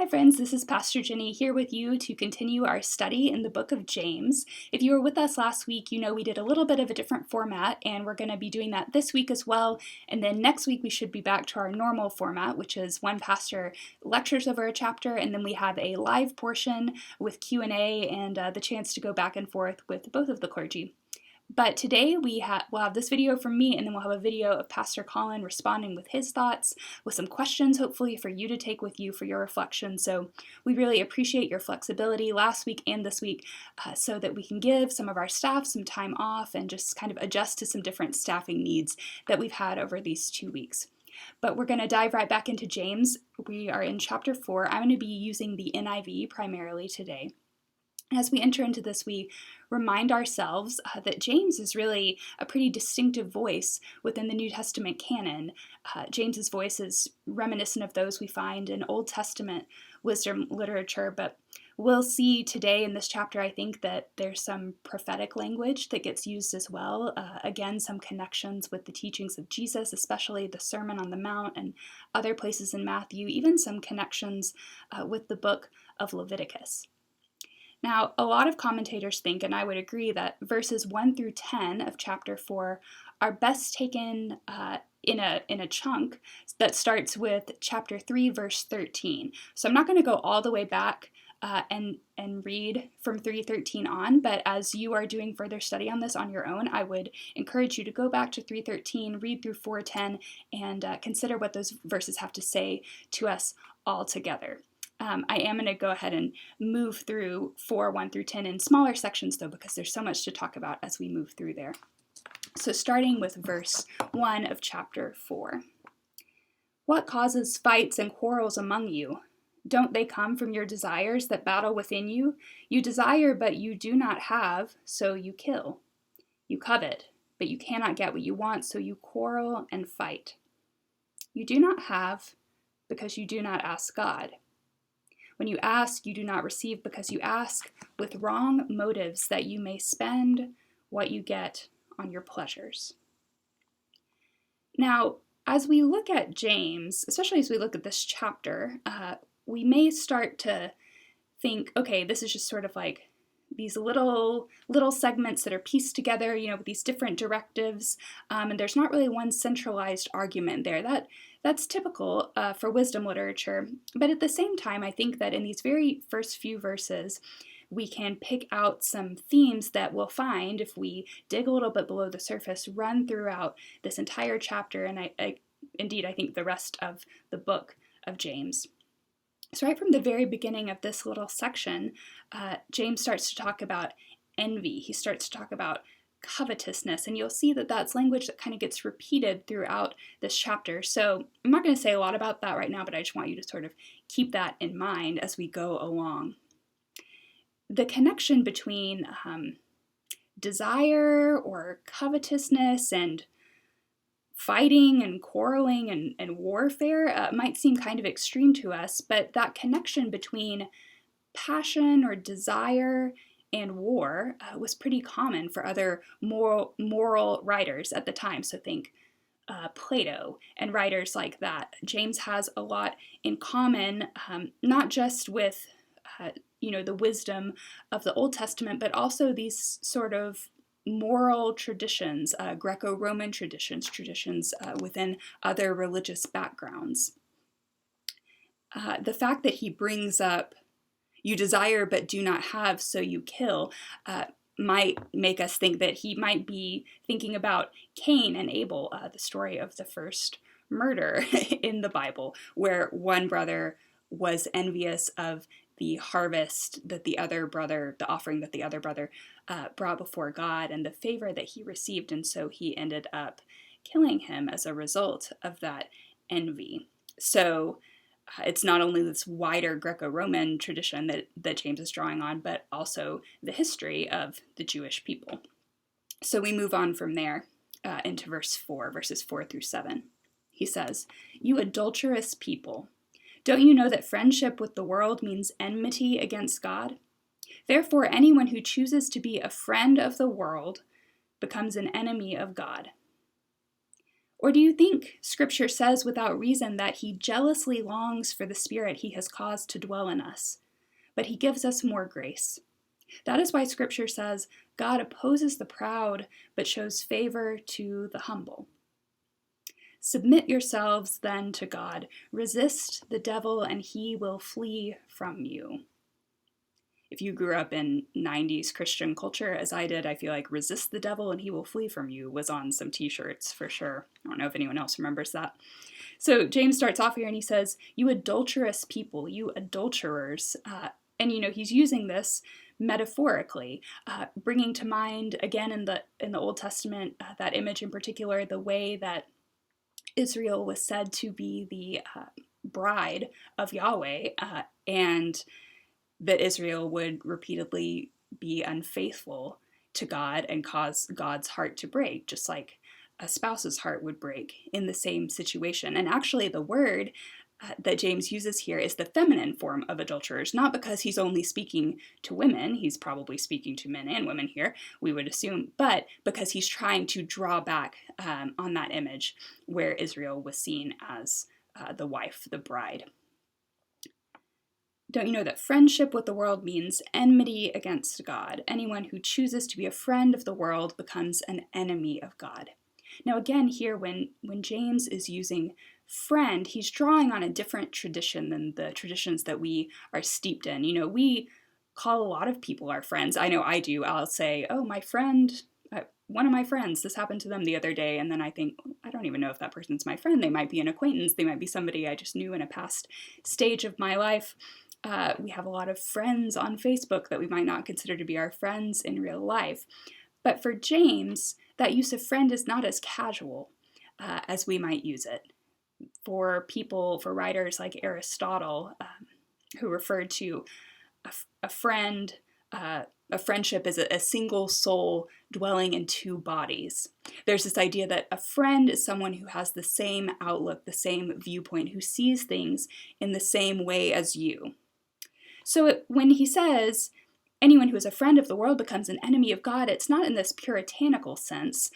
Hi friends, this is Pastor Ginny here with you to continue our study in the book of James. If you were with us last week, you know we did a little bit of a different format, and we're going to be doing that this week as well. And then next week we should be back to our normal format, which is one pastor lectures over a chapter, and then we have a live portion with Q&A and the chance to go back and forth with both of the clergy. But today we'll have this video from me, and then we'll have a video of Pastor Colin responding with his thoughts, with some questions hopefully for you to take with you for your reflection. So we really appreciate your flexibility last week and this week so that we can give some of our staff some time off and just kind of adjust to some different staffing needs that we've had over these 2 weeks. But we're going to dive right back into James. We are in chapter 4. I'm going to be using the NIV primarily today. As we enter into this, we remind ourselves that James is really a pretty distinctive voice within the New Testament canon. James's voice is reminiscent of those we find in Old Testament wisdom literature, but we'll see today in this chapter, I think, that there's some prophetic language that gets used as well. Again, some connections with the teachings of Jesus, especially the Sermon on the Mount and other places in Matthew, even some connections with the book of Leviticus. Now, a lot of commentators think, and I would agree, that verses 1 through 10 of chapter 4 are best taken in a chunk that starts with chapter 3, verse 13. So I'm not going to go all the way back and read from 3:13 on, but as you are doing further study on this on your own, I would encourage you to go back to 3:13, read through 4:10, and consider what those verses have to say to us all together. I am going to go ahead and move through 4, 1 through 10 in smaller sections, though, because there's so much to talk about as we move through there. So starting with verse 1 of chapter 4. What causes fights and quarrels among you? Don't they come from your desires that battle within you? You desire, but you do not have, so you kill. You covet, but you cannot get what you want, so you quarrel and fight. You do not have because you do not ask God. When you ask, you do not receive because you ask with wrong motives that you may spend what you get on your pleasures. Now, as we look at James, especially as we look at this chapter, we may start to think, okay, this is just sort of like these little segments that are pieced together, with these different directives, and there's not really one centralized argument there. That's typical for wisdom literature, but at the same time, I think that in these very first few verses, we can pick out some themes that we'll find if we dig a little bit below the surface, run throughout this entire chapter, and I think the rest of the book of James. So right from the very beginning of this little section, James starts to talk about envy. He starts to talk about covetousness, and you'll see that that's language that kind of gets repeated throughout this chapter. So I'm not going to say a lot about that right now, but I just want you to sort of keep that in mind as we go along. The connection between desire or covetousness and fighting and quarreling and warfare might seem kind of extreme to us, but that connection between passion or desire and war was pretty common for other moral writers at the time. So think Plato and writers like that. James has a lot in common, not just with the wisdom of the Old Testament, but also these sort of moral traditions, Greco-Roman traditions within other religious backgrounds. The fact that he brings up, you desire but do not have, so you kill, might make us think that he might be thinking about Cain and Abel, the story of the first murder in the Bible, where one brother was envious of the harvest that the offering that the other brother brought before God and the favor that he received, and so he ended up killing him as a result of that envy. So it's not only this wider Greco-Roman tradition that James is drawing on, but also the history of the Jewish people. So we move on from there into verses 4 through 7. He says, "You adulterous people, don't you know that friendship with the world means enmity against God? Therefore, anyone who chooses to be a friend of the world becomes an enemy of God. Or do you think Scripture says without reason that he jealously longs for the Spirit he has caused to dwell in us, but he gives us more grace? That is why Scripture says God opposes the proud, but shows favor to the humble. Submit yourselves then to God. Resist the devil, and he will flee from you. If you grew up in 90s Christian culture, as I did, I feel like resist the devil and he will flee from you was on some t-shirts for sure. I don't know if anyone else remembers that. So James starts off here and he says, you adulterous people, you adulterers. And he's using this metaphorically, bringing to mind again in the Old Testament, that image in particular, the way that Israel was said to be the bride of Yahweh, and that Israel would repeatedly be unfaithful to God and cause God's heart to break, just like a spouse's heart would break in the same situation. And actually the word that James uses here is the feminine form of adulterers, not because he's only speaking to women, he's probably speaking to men and women here, we would assume, but because he's trying to draw back on that image where Israel was seen as the wife, the bride. Don't you know that friendship with the world means enmity against God? Anyone who chooses to be a friend of the world becomes an enemy of God. Now again here, when James is using friend, he's drawing on a different tradition than the traditions that we are steeped in. We call a lot of people our friends. I know I do. I'll say, oh, my friend, one of my friends, this happened to them the other day, and then I think, I don't even know if that person's my friend. They might be an acquaintance. They might be somebody I just knew in a past stage of my life. We have a lot of friends on Facebook that we might not consider to be our friends in real life. But for James, that use of friend is not as casual as we might use it. For writers like Aristotle, who referred to a friend, a friendship as a single soul dwelling in two bodies. There's this idea that a friend is someone who has the same outlook, the same viewpoint, who sees things in the same way as you. So when he says, anyone who is a friend of the world becomes an enemy of God, it's not in this puritanical sense,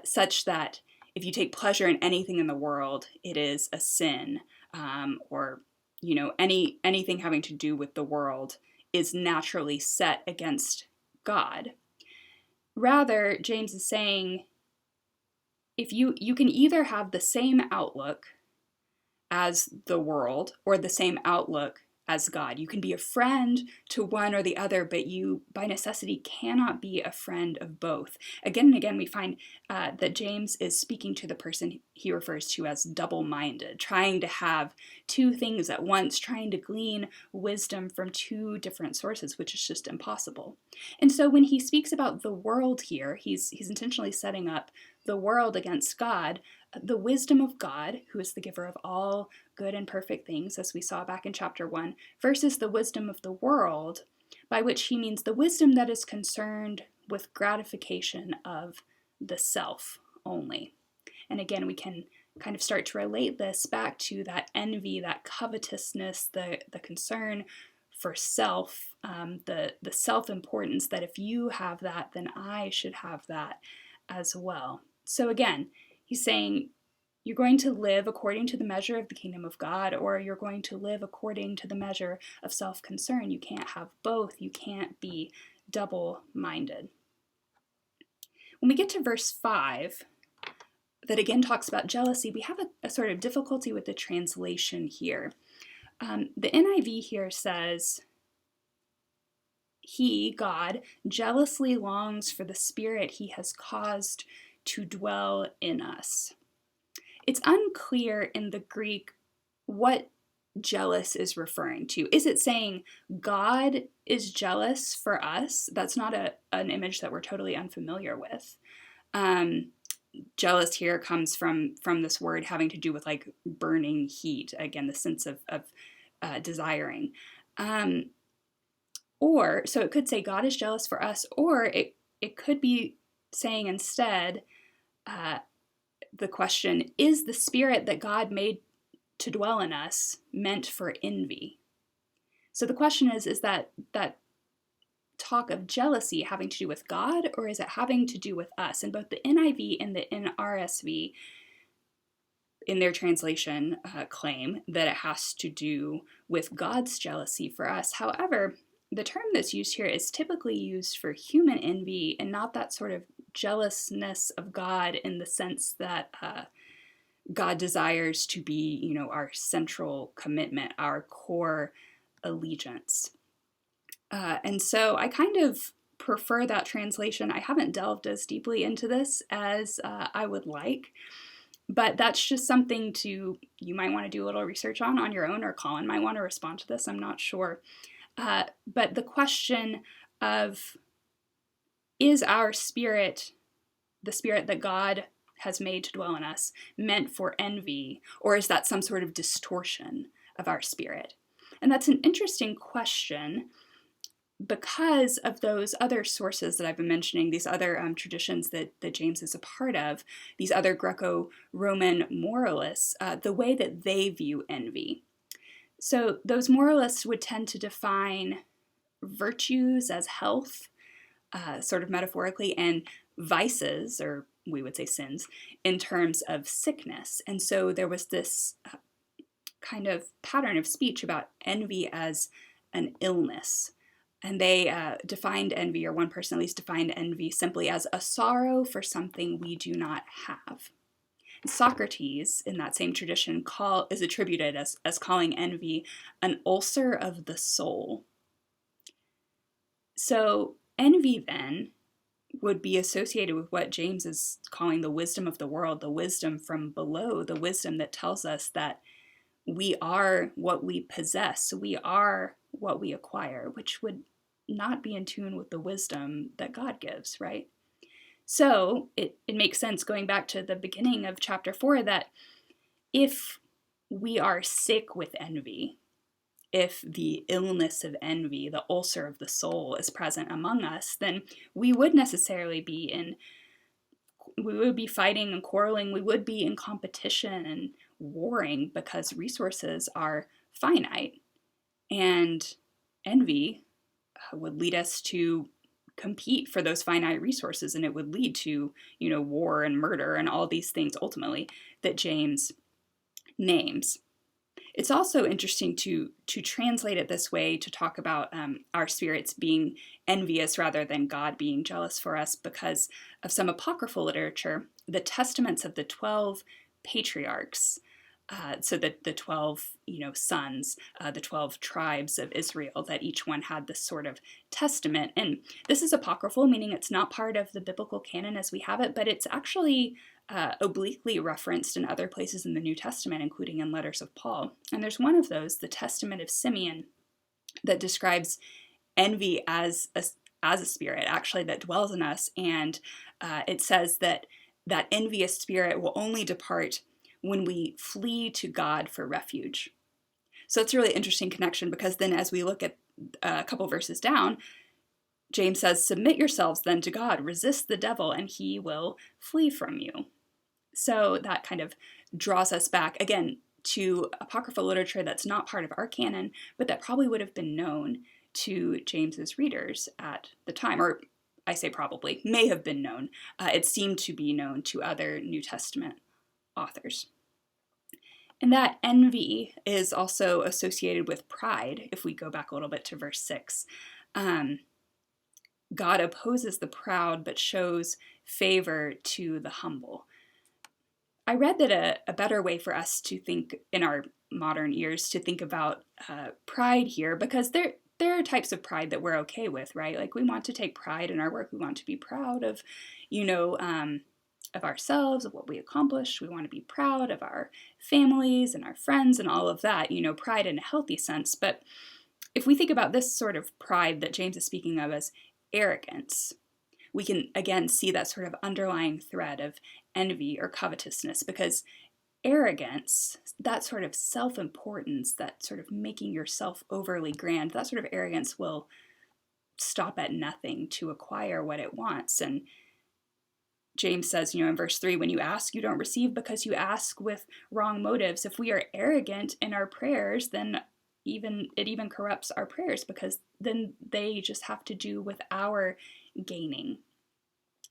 such that if you take pleasure in anything in the world, it is a sin, or anything having to do with the world is naturally set against God. Rather, James is saying, if you can either have the same outlook as the world or the same outlook as God. You can be a friend to one or the other, but you, by necessity, cannot be a friend of both. Again and again, we find that James is speaking to the person he refers to as double-minded, trying to have two things at once, trying to glean wisdom from two different sources, which is just impossible. And so when he speaks about the world here, he's intentionally setting up the world against God, the wisdom of God, who is the giver of all good and perfect things, as we saw back in chapter 1, versus the wisdom of the world, by which he means the wisdom that is concerned with gratification of the self only. And again, we can kind of start to relate this back to that envy, that covetousness, the concern for self, the self-importance that if you have that, then I should have that as well. So again, he's saying you're going to live according to the measure of the kingdom of God, or you're going to live according to the measure of self-concern. You can't have both. You can't be double-minded. When we get to verse 5, that again talks about jealousy, we have a sort of difficulty with the translation here. The NIV here says, he, God, jealously longs for the Spirit he has caused to dwell in us. It's unclear in the Greek what jealous is referring to. Is it saying God is jealous for us? That's not an image that we're totally unfamiliar with. Jealous here comes from this word having to do with like burning heat. Again, the sense of desiring. Or, so it could say God is jealous for us, or it could be saying instead, the question, is the Spirit that God made to dwell in us meant for envy? So the question is that talk of jealousy having to do with God, or is it having to do with us? In both the NIV and the NRSV, in their translation, claim that it has to do with God's jealousy for us. However, the term that's used here is typically used for human envy and not that sort of jealousness of God in the sense that God desires to be, our central commitment, our core allegiance. And so I kind of prefer that translation. I haven't delved as deeply into this as I would like, but that's just something you might want to do a little research on your own, or Colin might want to respond to this, I'm not sure. But the question of, is our spirit, the spirit that God has made to dwell in us, meant for envy, or is that some sort of distortion of our spirit? And that's an interesting question because of those other sources that I've been mentioning, these other traditions that James is a part of, these other Greco-Roman moralists, the way that they view envy. So those moralists would tend to define virtues as health, sort of metaphorically, and vices, or we would say sins, in terms of sickness. And so there was this kind of pattern of speech about envy as an illness. And they defined envy, or one person at least defined envy simply as a sorrow for something we do not have. Socrates, in that same tradition, is attributed as calling envy an ulcer of the soul. So envy then would be associated with what James is calling the wisdom of the world, the wisdom from below, the wisdom that tells us that we are what we possess, we are what we acquire, which would not be in tune with the wisdom that God gives, right? So it makes sense, going back to the beginning of chapter 4, that if we are sick with envy, if the illness of envy, the ulcer of the soul, is present among us, then we would necessarily be fighting and quarreling, we would be in competition and warring because resources are finite. And envy would lead us to compete for those finite resources, and it would lead to, war and murder and all these things ultimately that James names. It's also interesting to translate it this way, to talk about our spirits being envious rather than God being jealous for us, because of some apocryphal literature, the testaments of the 12 patriarchs, so that the 12, sons, the 12 tribes of Israel, that each one had this sort of testament. And this is apocryphal, meaning it's not part of the biblical canon as we have it, but it's actually obliquely referenced in other places in the New Testament, including in letters of Paul. And there's one of those, the Testament of Simeon, that describes envy as a spirit, actually, that dwells in us. And it says that envious spirit will only depart when we flee to God for refuge. So it's a really interesting connection, because then as we look at a couple verses down, James says, submit yourselves then to God, resist the devil, and he will flee from you. So that kind of draws us back, again, to apocryphal literature that's not part of our canon, but that probably would have been known to James's readers at the time, or I say probably, may have been known. It seemed to be known to other New Testament authors. And that envy is also associated with pride. If we go back a little bit to verse 6, God opposes the proud but shows favor to the humble. I read that a better way for us to think in our modern ears to think about pride here, because there are types of pride that we're okay with, right? Like, we want to take pride in our work. We want to be proud of, of ourselves, of what we accomplished. We want to be proud of our families and our friends and all of that, pride in a healthy sense. But if we think about this sort of pride that James is speaking of as arrogance, we can again see that sort of underlying thread of envy or covetousness, because arrogance, that sort of self-importance, that sort of making yourself overly grand, that sort of arrogance will stop at nothing to acquire what it wants. And James says, in verse 3, when you ask, you don't receive because you ask with wrong motives. If we are arrogant in our prayers, then it even corrupts our prayers, because then they just have to do with our gaining.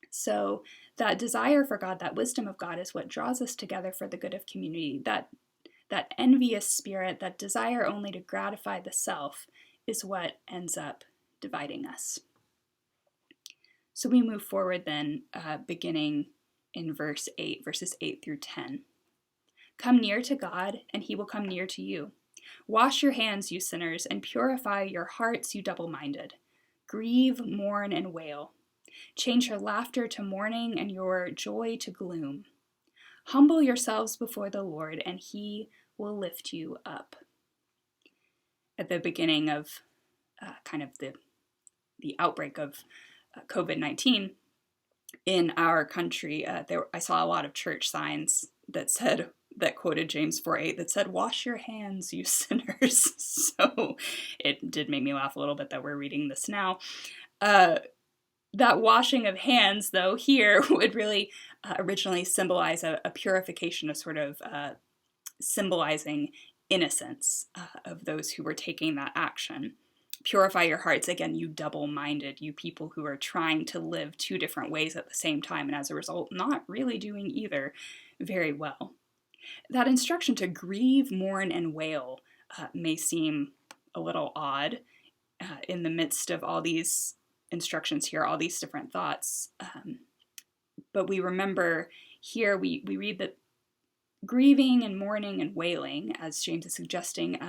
So that desire for God, that wisdom of God, is what draws us together for the good of community. That envious spirit, that desire only to gratify the self, is what ends up dividing us. So we move forward then, beginning in verses 8 through 10. Come near to God, and he will come near to you. Wash your hands, you sinners, and purify your hearts, you double-minded. Grieve, mourn, and wail. Change your laughter to mourning and your joy to gloom. Humble yourselves before the Lord, and he will lift you up. At the beginning of kind of the outbreak of COVID-19 in our country, I saw a lot of church signs that quoted James 4:8 that said, "Wash your hands, you sinners." So it did make me laugh a little bit that we're reading this now. That washing of hands, though, here would really originally symbolize a purification, a sort of symbolizing innocence of those who were taking that action. Purify your hearts, again, you double-minded, you people who are trying to live two different ways at the same time, and as a result, not really doing either very well. That instruction to grieve, mourn, and wail may seem a little odd in the midst of all these instructions here, all these different thoughts. But we remember here, we read that grieving and mourning and wailing, as James is suggesting,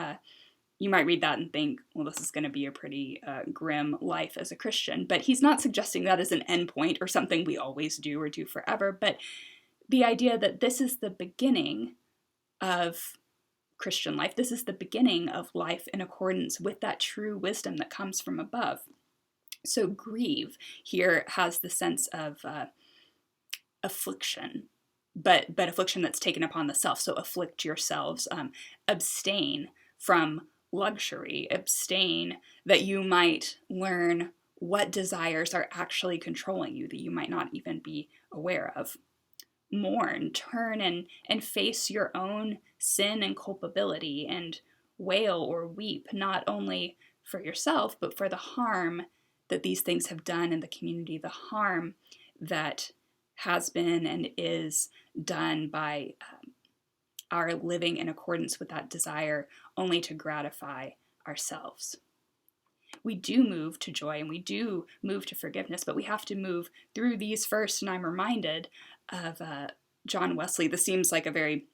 you might read that and think, well, this is going to be a pretty grim life as a Christian. But he's not suggesting that as an endpoint or something we always do or do forever, but the idea that this is the beginning of Christian life. This is the beginning of life in accordance with that true wisdom that comes from above. So grieve here has the sense of affliction, but affliction that's taken upon the self. So afflict yourselves, abstain from luxury, abstain that you might learn what desires are actually controlling you that you might not even be aware of. Mourn, turn and face your own sin and culpability, and wail or weep, not only for yourself, but for the harm that these things have done in the community, the harm that has been and is done by our living in accordance with that desire only to gratify ourselves. We do move to joy and we do move to forgiveness, but we have to move through these first. And I'm reminded of John Wesley. This seems like a very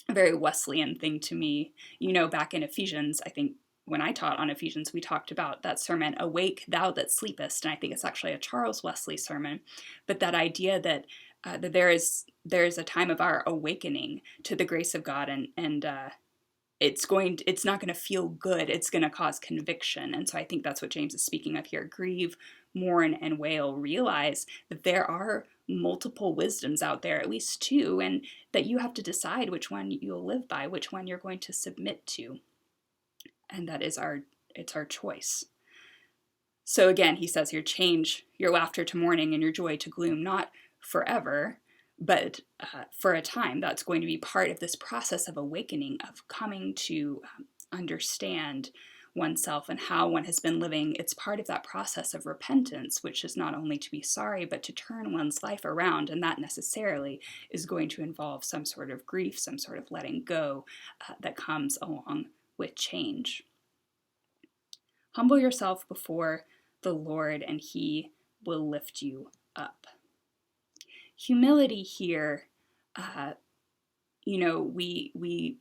Wesleyan thing to me. You know, back in Ephesians, I think when I taught on Ephesians, we talked about that sermon, "Awake, thou that sleepest," and I think it's actually a Charles Wesley sermon. But that idea that there is a time of our awakening to the grace of God, and it's not going to feel good. It's going to cause conviction. And so I think that's what James is speaking of here. Grieve, mourn, and wail. Realize that there are multiple wisdoms out there, at least two, and that you have to decide which one you'll live by, which one you're going to submit to. And that is it's our choice. So again, he says here, change your laughter to mourning and your joy to gloom, not forever, but for a time. That's going to be part of this process of awakening, of coming to understand oneself and how one has been living. It's part of that process of repentance, which is not only to be sorry, but to turn one's life around. And that necessarily is going to involve some sort of grief, some sort of letting go that comes along with change. Humble yourself before the Lord, and he will lift you up. Humility here, we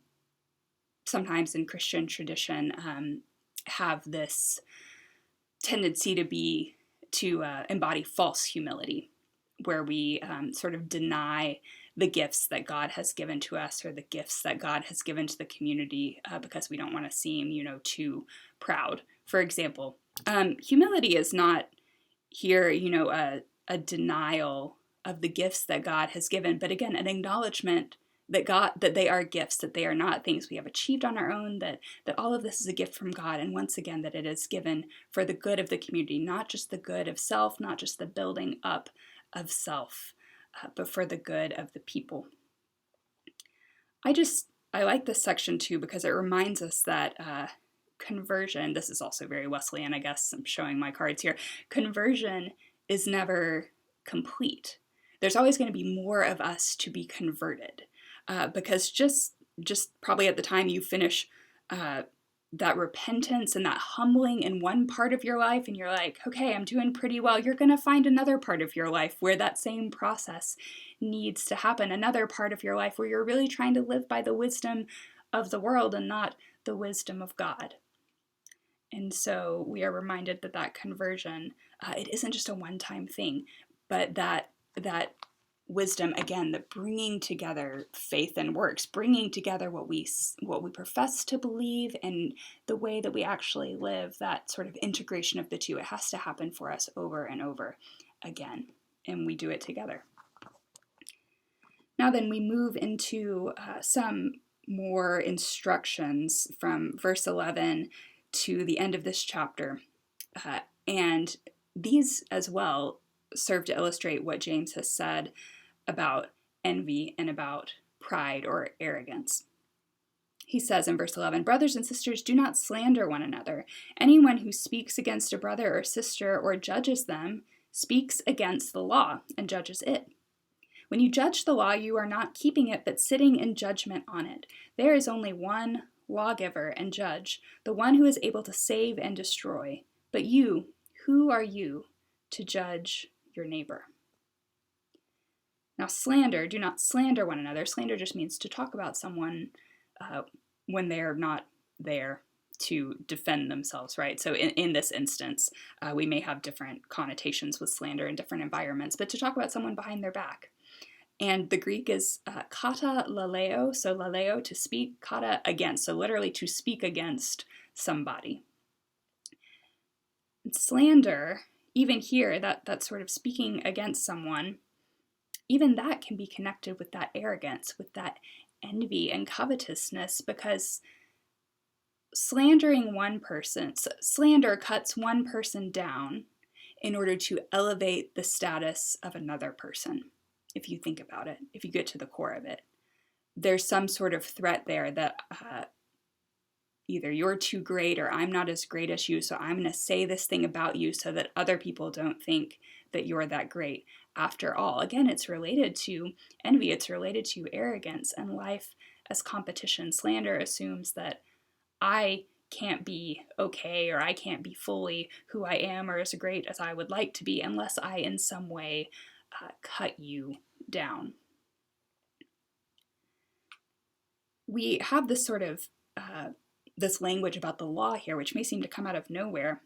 sometimes in Christian tradition have this tendency to embody false humility, where we sort of deny the gifts that God has given to us, or the gifts that God has given to the community, because we don't want to seem, too proud. For example, humility is not here, a denial of the gifts that God has given, but again, an acknowledgement that they are gifts, that they are not things we have achieved on our own, that all of this is a gift from God, and once again, that it is given for the good of the community, not just the good of self, not just the building up of self, but for the good of the people. I like this section too, because it reminds us that conversion, this is also very Wesleyan, I guess I'm showing my cards here, conversion is never complete. There's always going to be more of us to be converted, because just probably at the time you finish that repentance and that humbling in one part of your life, and you're like, okay, I'm doing pretty well, you're going to find another part of your life where that same process needs to happen. Another part of your life where you're really trying to live by the wisdom of the world and not the wisdom of God. And so we are reminded that conversion, it isn't just a one-time thing, but that wisdom, again, the bringing together faith and works, bringing together what we profess to believe and the way that we actually live, that sort of integration of the two, it has to happen for us over and over again, and we do it together. Now then, we move into some more instructions from verse 11 to the end of this chapter, and these as well serve to illustrate what James has said about envy and about pride or arrogance. He says in verse 11, "Brothers and sisters, do not slander one another. Anyone who speaks against a brother or sister or judges them speaks against the law and judges it. When you judge the law, you are not keeping it, but sitting in judgment on it. There is only one lawgiver and judge, the one who is able to save and destroy. But you, who are you to judge your neighbor?" Now, slander, do not slander one another. Slander just means to talk about someone when they're not there to defend themselves, right? So in this instance, we may have different connotations with slander in different environments, but to talk about someone behind their back. And the Greek is kata laleo, so laleo, to speak, kata, against, so literally to speak against somebody. And slander, even here, that sort of speaking against someone, even that can be connected with that arrogance, with that envy and covetousness, because slandering one person, slander cuts one person down in order to elevate the status of another person. If you think about it, if you get to the core of it, there's some sort of threat there that either you're too great or I'm not as great as you, so I'm going to say this thing about you so that other people don't think that you're that great. After all, again, it's related to envy, it's related to arrogance and life as competition. Slander assumes that I can't be okay, or I can't be fully who I am or as great as I would like to be unless I in some way cut you down. We have this sort of this language about the law here, which may seem to come out of nowhere.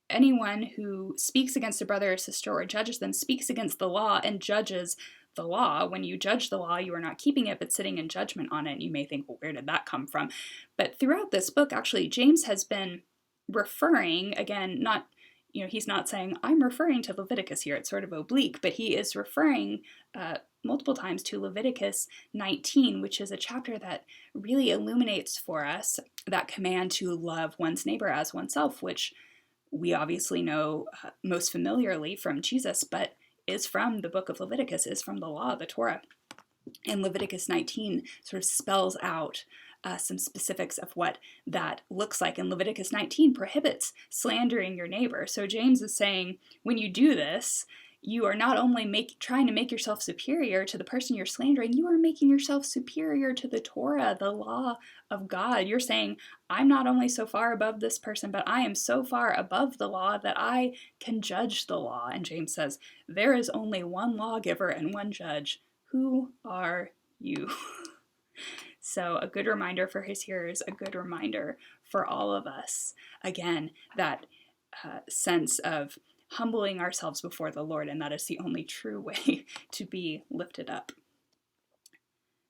Anyone who speaks against a brother or sister or judges them speaks against the law and judges the law. When you judge the law, you are not keeping it, but sitting in judgment on it. And you may think, well, where did that come from? But throughout this book, actually, James has been referring, again, not, he's not saying, I'm referring to Leviticus here. It's sort of oblique, but he is referring multiple times to Leviticus 19, which is a chapter that really illuminates for us that command to love one's neighbor as oneself, which we obviously know most familiarly from Jesus, but is from the book of Leviticus, is from the law, the Torah. And Leviticus 19 sort of spells out some specifics of what that looks like. And Leviticus 19 prohibits slandering your neighbor. So James is saying, when you do this, you are not only trying to make yourself superior to the person you're slandering, you are making yourself superior to the Torah, the law of God. You're saying, I'm not only so far above this person, but I am so far above the law that I can judge the law. And James says, there is only one lawgiver and one judge. Who are you? So a good reminder for his hearers, a good reminder for all of us. Again, that sense of humbling ourselves before the Lord, and that is the only true way to be lifted up.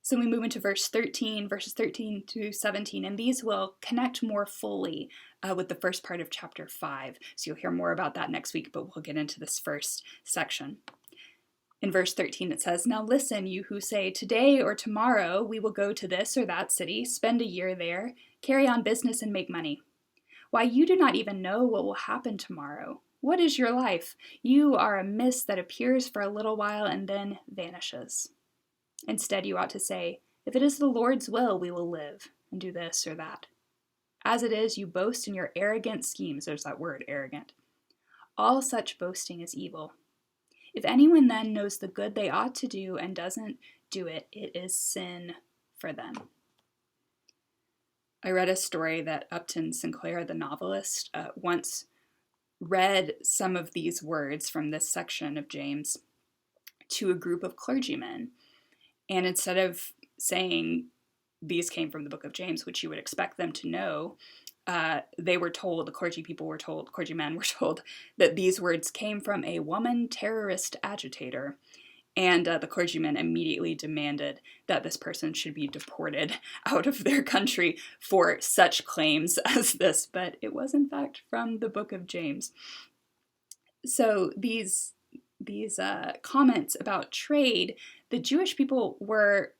So we move into verses 13 to 17, and these will connect more fully with the first part of chapter 5. So you'll hear more about that next week, but we'll get into this first section. In verse 13 it says, "Now listen, you who say, today or tomorrow we will go to this or that city, spend a year there, carry on business and make money. Why, you do not even know what will happen tomorrow. What is your life? You are a mist that appears for a little while and then vanishes. Instead, you ought to say, if it is the Lord's will, we will live and do this or that. As it is, you boast in your arrogant schemes." There's that word, arrogant. "All such boasting is evil. If anyone then knows the good they ought to do and doesn't do it, it is sin for them. I read a story that Upton Sinclair, the novelist, once read some of these words from this section of James to a group of clergymen. And instead of saying these came from the book of James, which you would expect them to know, they were told, the clergymen were told that these words came from a woman terrorist agitator. And the clergymen immediately demanded that this person should be deported out of their country for such claims as this. But it was, in fact, from the book of James. So these comments about trade, the Jewish people were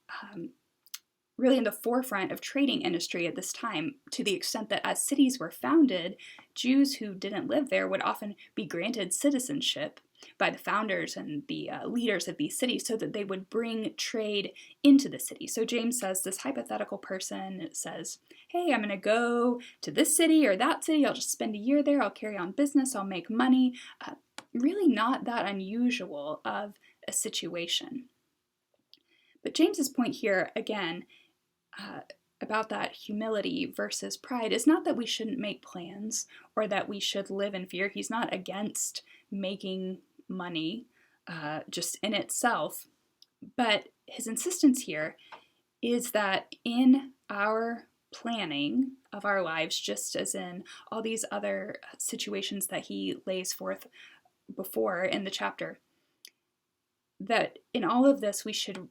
really in the forefront of trading industry at this time, to the extent that as cities were founded, Jews who didn't live there would often be granted citizenship by the founders and the leaders of these cities so that they would bring trade into the city. So James says this hypothetical person says, hey, I'm going to go to this city or that city. I'll just spend a year there. I'll carry on business. I'll make money. Really not that unusual of a situation. But James's point here, again, about that humility versus pride is not that we shouldn't make plans or that we should live in fear. He's not against making money just in itself, but his insistence here is that in our planning of our lives, just as in all these other situations that he lays forth before in the chapter, that in all of this we should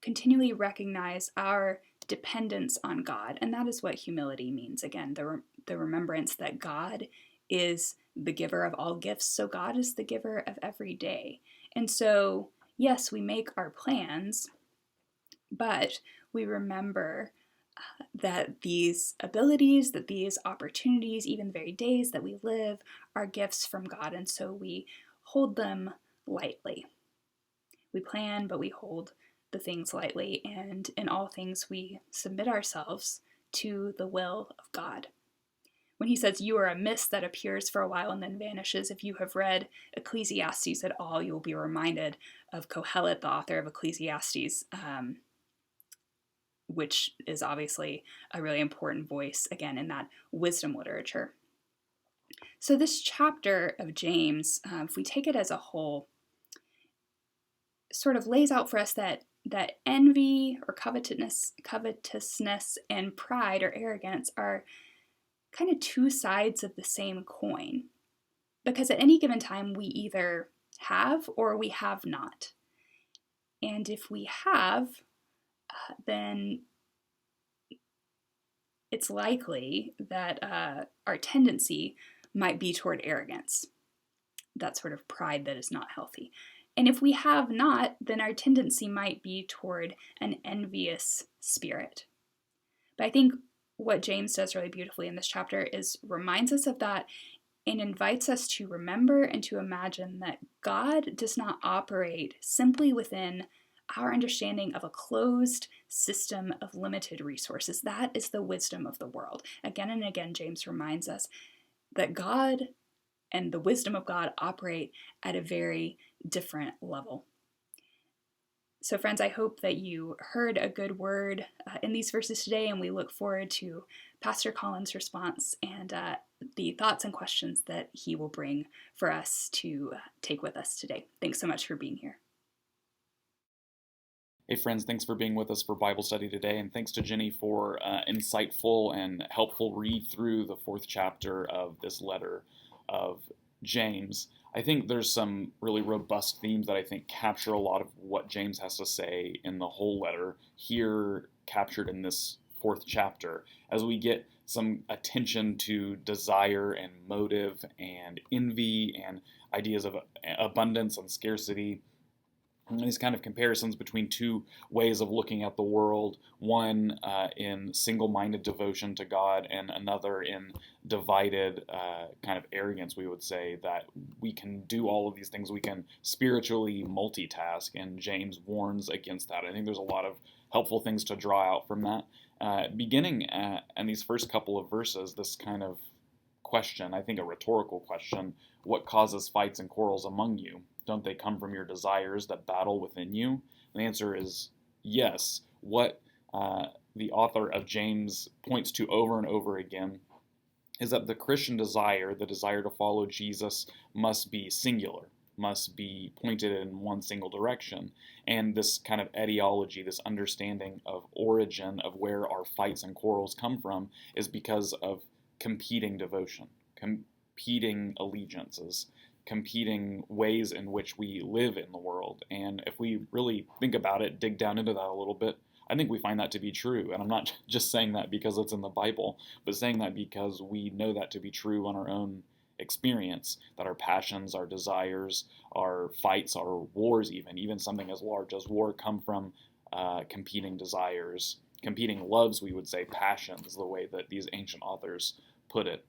continually recognize our dependence on God. And that is what humility means. Again, the remembrance that God is the giver of all gifts, so God is the giver of every day. And so, yes, we make our plans, but we remember that these abilities, that these opportunities, even the very days that we live, are gifts from God. And so we hold them lightly. We plan, but we hold the things lightly, and in all things we submit ourselves to the will of God. When he says, you are a mist that appears for a while and then vanishes, if you have read Ecclesiastes at all, you will be reminded of Kohelet, the author of Ecclesiastes, which is obviously a really important voice, again, in that wisdom literature. So this chapter of James, if we take it as a whole, sort of lays out for us that envy or covetousness and pride or arrogance are kind of two sides of the same coin. Because at any given time, we either have or we have not. And if we have, then it's likely that our tendency might be toward arrogance, that sort of pride that is not healthy. And if we have not, then our tendency might be toward an envious spirit. But I think what James does really beautifully in this chapter is reminds us of that and invites us to remember and to imagine that God does not operate simply within our understanding of a closed system of limited resources. That is the wisdom of the world. Again and again, James reminds us that God and the wisdom of God operate at a very different level. So friends, I hope that you heard a good word in these verses today, and we look forward to Pastor Colin's response and the thoughts and questions that he will bring for us to take with us today. Thanks so much for being here. Hey friends, thanks for being with us for Bible study today, and thanks to Ginny for insightful and helpful read through the 4th chapter of this letter of James. I think there's some really robust themes that I think capture a lot of what James has to say in the whole letter here captured in this 4th chapter, as we get some attention to desire and motive and envy and ideas of abundance and scarcity. And these kind of comparisons between two ways of looking at the world, one in single-minded devotion to God and another in divided kind of arrogance, we would say, that we can do all of these things. We can spiritually multitask, and James warns against that. I think there's a lot of helpful things to draw out from that. Beginning in these first couple of verses, this kind of question, I think a rhetorical question, what causes fights and quarrels among you? Don't they come from your desires that battle within you? And the answer is yes. What the author of James points to over and over again is that the Christian desire, the desire to follow Jesus, must be singular, must be pointed in one single direction. And this kind of etiology, this understanding of origin of where our fights and quarrels come from, is because of competing devotion, competing allegiances, competing ways in which we live in the world. And if we really think about it, dig down into that a little bit, I think we find that to be true. And I'm not just saying that because it's in the Bible, but saying that because we know that to be true on our own experience, that our passions, our desires, our fights, our wars, even something as large as war, come from competing desires, competing loves, we would say, passions, the way that these ancient authors put it.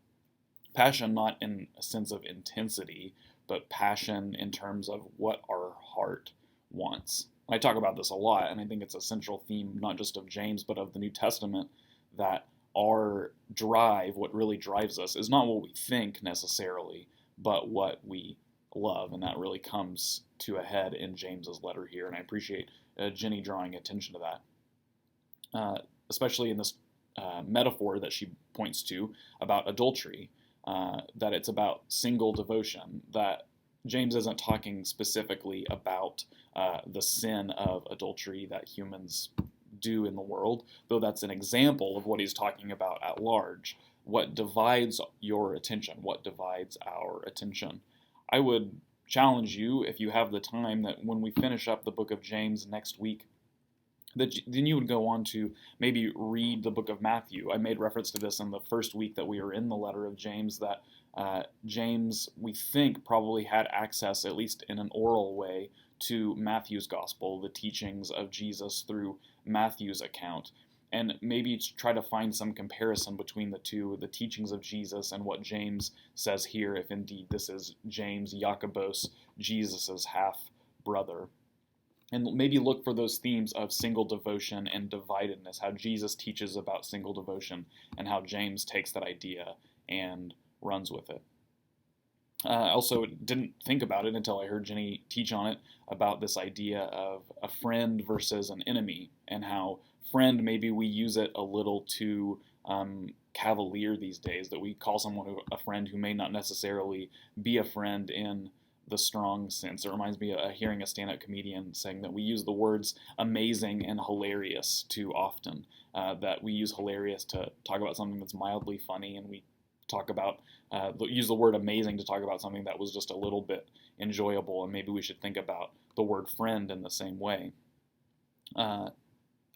Passion not in a sense of intensity, but passion in terms of what our heart wants. I talk about this a lot, and I think it's a central theme, not just of James, but of the New Testament, that our drive, what really drives us, is not what we think necessarily, but what we love. And that really comes to a head in James's letter here. And I appreciate Ginny drawing attention to that, especially in this metaphor that she points to about adultery, that it's about single devotion, that James isn't talking specifically about the sin of adultery that humans do in the world, though that's an example of what he's talking about at large. What divides your attention? What divides our attention? I would challenge you, if you have the time, that when we finish up the book of James next week, that then you would go on to maybe read the book of Matthew. I made reference to this in the first week that we were in the letter of James, that James, we think, probably had access, at least in an oral way, to Matthew's gospel, the teachings of Jesus through Matthew's account, and maybe try to find some comparison between the two, the teachings of Jesus and what James says here, if indeed this is James, Jacobos, Jesus's half-brother. And maybe look for those themes of single devotion and dividedness, how Jesus teaches about single devotion and how James takes that idea and runs with it. I also didn't think about it until I heard Ginny teach on it, about this idea of a friend versus an enemy, and how friend, maybe we use it a little too cavalier these days, that we call someone a friend who may not necessarily be a friend in the strong sense. It reminds me of hearing a stand-up comedian saying that we use the words amazing and hilarious too often, that we use hilarious to talk about something that's mildly funny, and we talk about use the word amazing to talk about something that was just a little bit enjoyable, and maybe we should think about the word friend in the same way.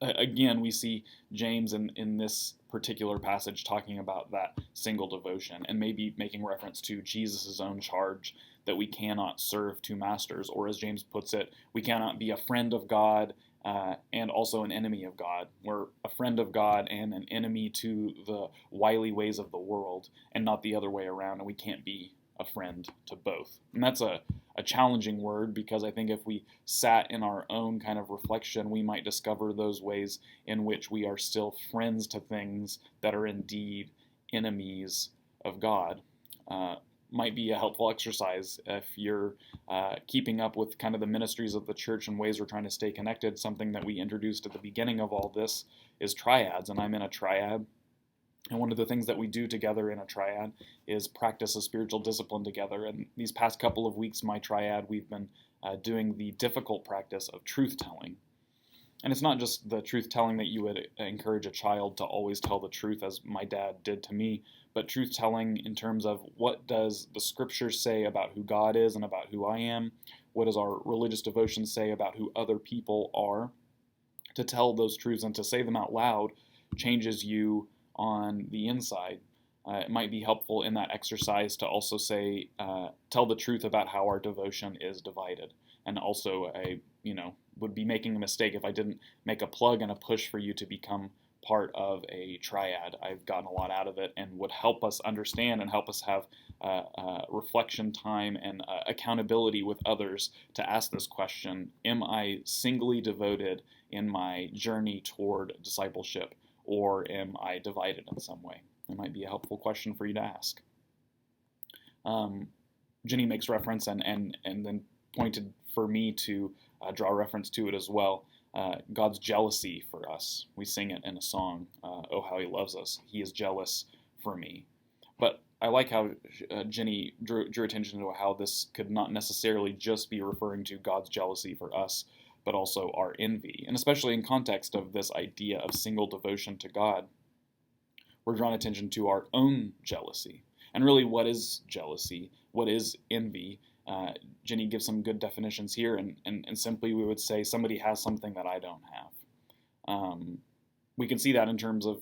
Again, we see James in this particular passage talking about that single devotion, and maybe making reference to Jesus' own charge that we cannot serve two masters, or as James puts it, we cannot be a friend of God and also an enemy of God. We're a friend of God and an enemy to the wily ways of the world, and not the other way around, and we can't be a friend to both. And that's a challenging word, because I think if we sat in our own kind of reflection, we might discover those ways in which we are still friends to things that are indeed enemies of God. Might be a helpful exercise if you're keeping up with kind of the ministries of the church and ways we're trying to stay connected. Something that we introduced at the beginning of all this is triads, and I'm in a triad. And one of the things that we do together in a triad is practice a spiritual discipline together. And these past couple of weeks, my triad, we've been doing the difficult practice of truth-telling. And it's not just the truth-telling that you would encourage a child to always tell the truth, as my dad did to me, but truth-telling in terms of what does the scriptures say about who God is and about who I am? What does our religious devotion say about who other people are? To tell those truths and to say them out loud changes you on the inside. It might be helpful in that exercise to also say, tell the truth about how our devotion is divided. And also, I would be making a mistake if I didn't make a plug and a push for you to become part of a triad. I've gotten a lot out of it, and would help us understand and help us have reflection time and accountability with others to ask this question: am I singly devoted in my journey toward discipleship, or am I divided in some way? It might be a helpful question for you to ask. Ginny makes reference and then pointed for me to draw reference to it as well. God's jealousy for us. We sing it in a song, Oh, How He Loves Us. He is jealous for me. But I like how Ginny drew attention to how this could not necessarily just be referring to God's jealousy for us, but also our envy. And especially in context of this idea of single devotion to God, we're drawing attention to our own jealousy. And really, what is jealousy? What is envy? Ginny gives some good definitions here, and simply we would say somebody has something that I don't have. We can see that in terms of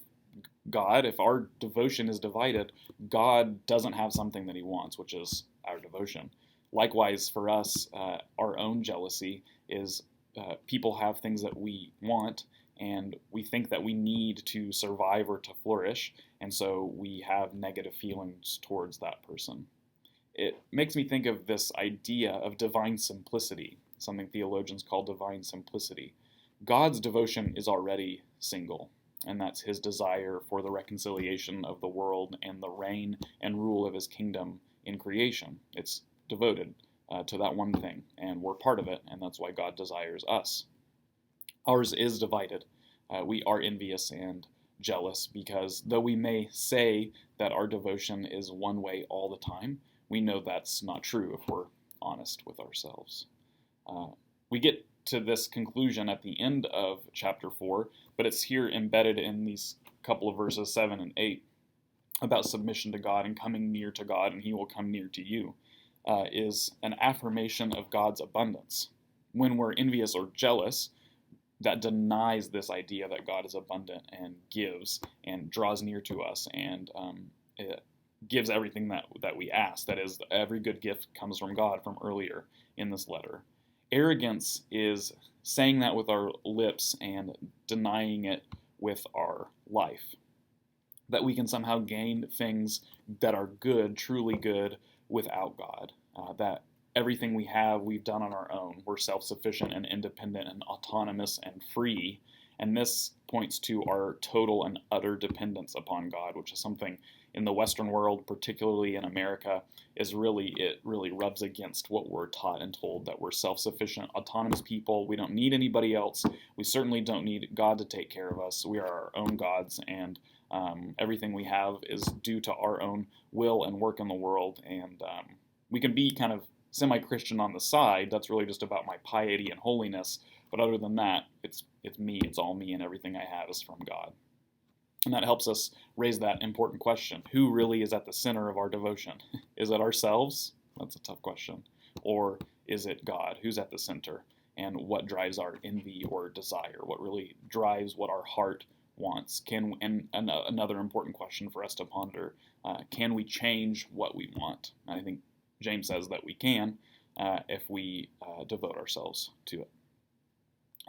God. If our devotion is divided, God doesn't have something that He wants, which is our devotion. Likewise, for us, our own jealousy is people have things that we want, and we think that we need to survive or to flourish, and so we have negative feelings towards that person. It makes me think of this idea of divine simplicity, something theologians call divine simplicity. God's devotion is already single, and that's His desire for the reconciliation of the world and the reign and rule of His kingdom in creation. It's devoted to that one thing, and we're part of it, and that's why God desires us. Ours is divided. We are envious and jealous because though we may say that our devotion is one way all the time, we know that's not true if we're honest with ourselves. We get to this conclusion at the end of chapter 4, but it's here embedded in these couple of verses 7 and 8 about submission to God and coming near to God, and He will come near to you, is an affirmation of God's abundance. When we're envious or jealous, that denies this idea that God is abundant and gives and draws near to us, and it gives everything that we ask. That is, every good gift comes from God, from earlier in this letter. Arrogance is saying that with our lips and denying it with our life. That we can somehow gain things that are good, truly good, without God. That everything we have, we've done on our own. We're self-sufficient and independent and autonomous and free. And this points to our total and utter dependence upon God, which is something in the Western world, particularly in America, it really rubs against what we're taught and told, that we're self-sufficient, autonomous people. We don't need anybody else. We certainly don't need God to take care of us. We are our own gods, and everything we have is due to our own will and work in the world. And we can be kind of semi-Christian on the side. That's really just about my piety and holiness. But other than that, it's me. It's all me, and everything I have is from God. And that helps us raise that important question. Who really is at the center of our devotion? Is it ourselves? That's a tough question. Or is it God? Who's at the center? And what drives our envy or desire? What really drives what our heart wants? Another important question for us to ponder, can we change what we want? And I think James says that we can if we devote ourselves to it.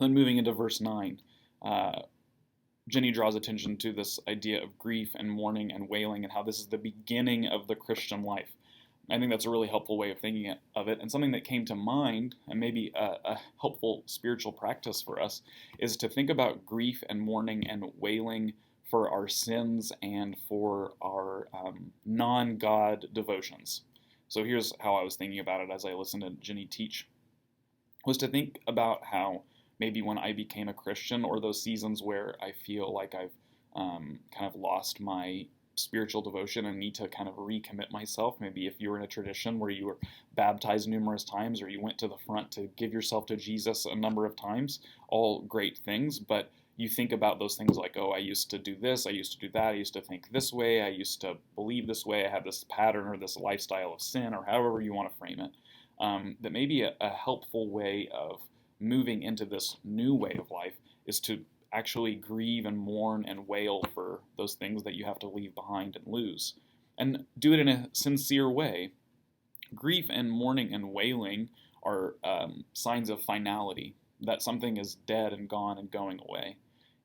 Then moving into verse 9, Ginny draws attention to this idea of grief and mourning and wailing, and how this is the beginning of the Christian life. I think that's a really helpful way of thinking of it, and something that came to mind, and maybe a helpful spiritual practice for us, is to think about grief and mourning and wailing for our sins and for our non-God devotions. So here's how I was thinking about it as I listened to Ginny teach, was to think about how maybe when I became a Christian, or those seasons where I feel like I've kind of lost my spiritual devotion and need to kind of recommit myself. Maybe if you were in a tradition where you were baptized numerous times, or you went to the front to give yourself to Jesus a number of times, all great things, but you think about those things like, oh, I used to do this, I used to do that, I used to think this way, I used to believe this way, I had this pattern or this lifestyle of sin, or however you want to frame it, that maybe a helpful way of moving into this new way of life is to actually grieve and mourn and wail for those things that you have to leave behind and lose. And do it in a sincere way. Grief and mourning and wailing are signs of finality, that something is dead and gone and going away.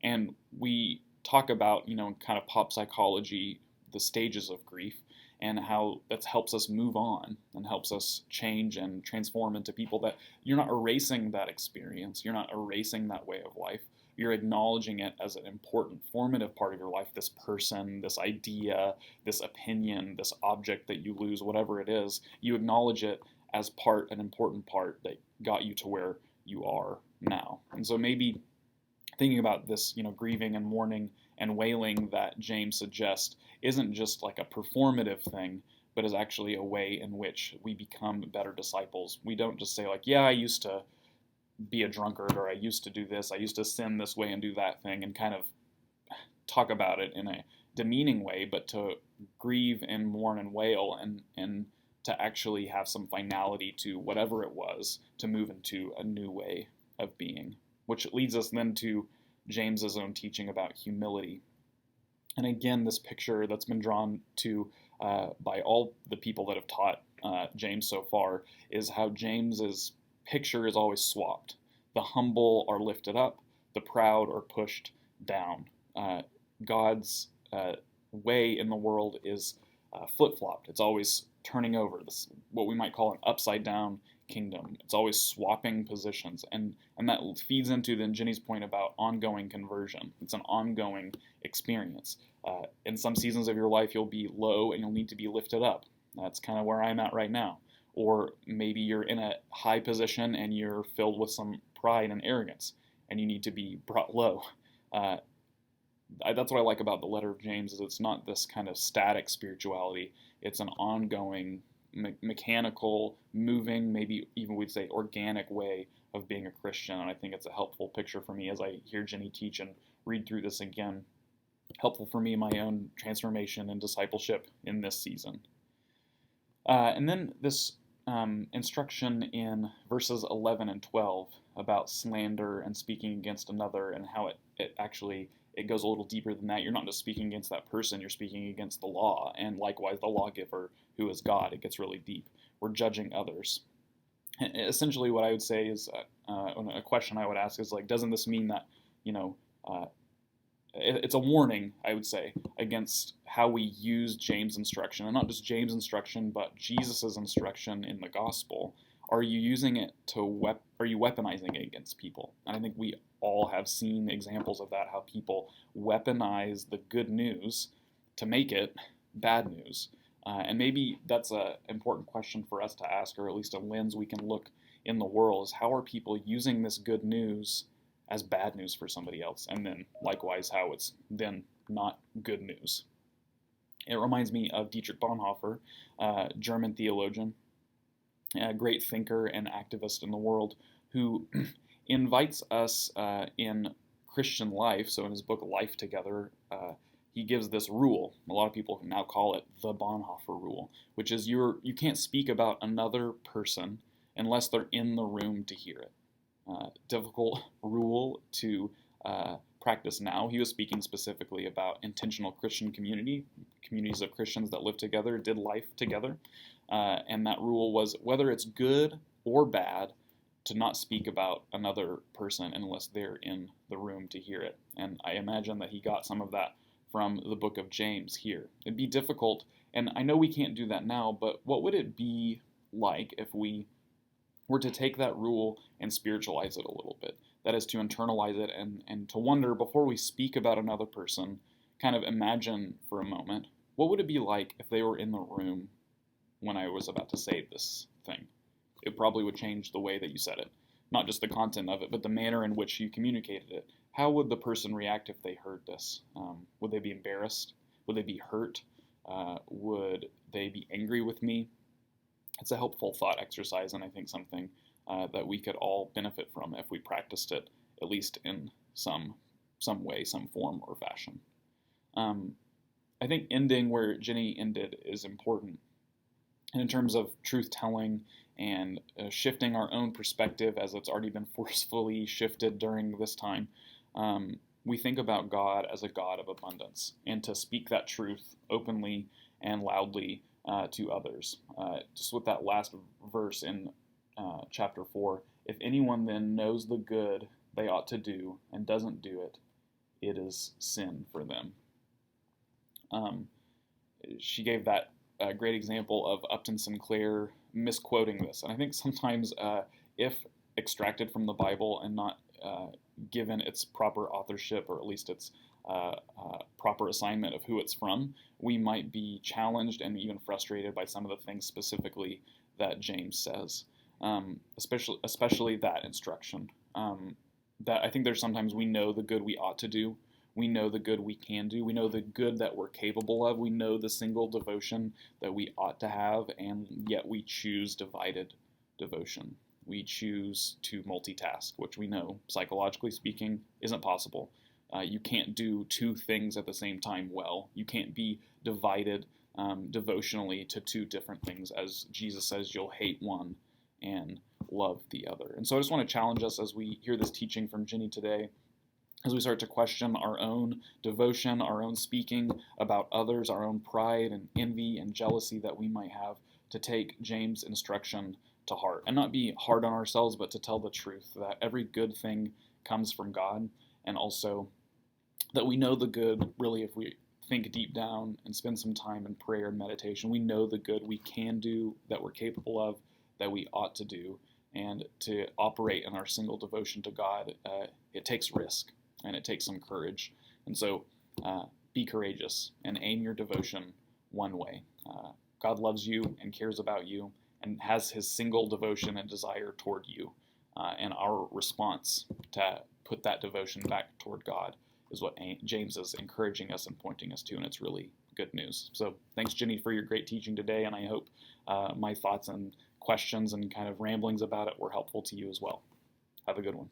And we talk about, kind of pop psychology, the stages of grief, and how that helps us move on and helps us change and transform into people that you're not erasing that experience. You're not erasing that way of life. You're acknowledging it as an important, formative part of your life, this person, this idea, this opinion, this object that you lose, whatever it is. You acknowledge it as an important part that got you to where you are now. And so maybe thinking about this, grieving and mourning and wailing that James suggests isn't just like a performative thing, but is actually a way in which we become better disciples. We don't just say like, yeah, I used to be a drunkard, or I used to do this, I used to sin this way and do that thing, and kind of talk about it in a demeaning way, but to grieve and mourn and wail and to actually have some finality to whatever it was, to move into a new way of being, which leads us then to James's own teaching about humility. And again, this picture that's been drawn to by all the people that have taught James so far is how James's picture is always swapped. The humble are lifted up, the proud are pushed down. God's way in the world is flip-flopped. It's always turning over. This what we might call an upside-down kingdom. It's always swapping positions, and that feeds into then Ginny's point about ongoing conversion. It's an ongoing experience. In some seasons of your life, you'll be low and you'll need to be lifted up. That's kind of where I'm at right now. Or maybe you're in a high position and you're filled with some pride and arrogance, and you need to be brought low. That's what I like about the letter of James, is it's not this kind of static spirituality. It's an ongoing, mechanical, moving, maybe even we'd say organic way of being a Christian. And I think it's a helpful picture for me as I hear Ginny teach and read through this again. Helpful for me in my own transformation and discipleship in this season. And then this instruction in verses 11 and 12 about slander and speaking against another, and how it goes a little deeper than that. You're not just speaking against that person, you're speaking against the law, and likewise the lawgiver, who is God. It gets really deep. We're judging others. And essentially what I would say is, a question I would ask is like, doesn't this mean that, it's a warning, I would say, against how we use James' instruction, and not just James' instruction, but Jesus' instruction in the gospel. Are you using it are you weaponizing it against people? And I think we all have seen examples of that, how people weaponize the good news to make it bad news. And maybe that's an important question for us to ask, or at least a lens we can look in the world, is how are people using this good news as bad news for somebody else, and then likewise how it's then not good news. It reminds me of Dietrich Bonhoeffer, German theologian, a great thinker and activist in the world, who invites us in Christian life. So in his book Life Together, he gives this rule. A lot of people now call it the Bonhoeffer rule, which is you can't speak about another person unless they're in the room to hear it. Difficult rule to practice now. He was speaking specifically about intentional Christian communities of Christians that live together, did life together. And that rule was, whether it's good or bad, to not speak about another person unless they're in the room to hear it. And I imagine that he got some of that from the book of James here. It'd be difficult, and I know we can't do that now, but what would it be like if we were to take that rule and spiritualize it a little bit? That is, to internalize it and to wonder, before we speak about another person, kind of imagine for a moment, what would it be like if they were in the room when I was about to say this thing? It probably would change the way that you said it. Not just the content of it, but the manner in which you communicated it. How would the person react if they heard this? Would they be embarrassed? Would they be hurt? Would they be angry with me? It's a helpful thought exercise, and I think something that we could all benefit from if we practiced it, at least in some way, some form or fashion. I think ending where Ginny ended is important. And in terms of truth-telling and shifting our own perspective, as it's already been forcefully shifted during this time, we think about God as a God of abundance, and to speak that truth openly and loudly to others. Just with that last verse in chapter 4, if anyone then knows the good they ought to do and doesn't do it, it is sin for them. She gave that great example of Upton Sinclair misquoting this. And I think sometimes if extracted from the Bible and not given its proper authorship, or at least its proper assignment of who it's from, we might be challenged and even frustrated by some of the things specifically that James says, especially that instruction. That I think there's sometimes we know the good we ought to do. We know the good we can do. We know the good that we're capable of. We know the single devotion that we ought to have, and yet we choose divided devotion. We choose to multitask, which we know, psychologically speaking, isn't possible. You can't do two things at the same time well. You can't be divided devotionally to two different things. As Jesus says, you'll hate one and love the other. And so I just want to challenge us as we hear this teaching from Ginny today, as we start to question our own devotion, our own speaking about others, our own pride and envy and jealousy that we might have, to take James' instruction to heart and not be hard on ourselves, but to tell the truth that every good thing comes from God, and also that we know the good, really, if we think deep down and spend some time in prayer and meditation, we know the good we can do, that we're capable of, that we ought to do. And to operate in our single devotion to God, it takes risk and it takes some courage. And so be courageous and aim your devotion one way. God loves you and cares about you and has his single devotion and desire toward you. And our response to put that devotion back toward God is what James is encouraging us and pointing us to, and it's really good news. So thanks, Ginny, for your great teaching today, and I hope my thoughts and questions and kind of ramblings about it were helpful to you as well. Have a good one.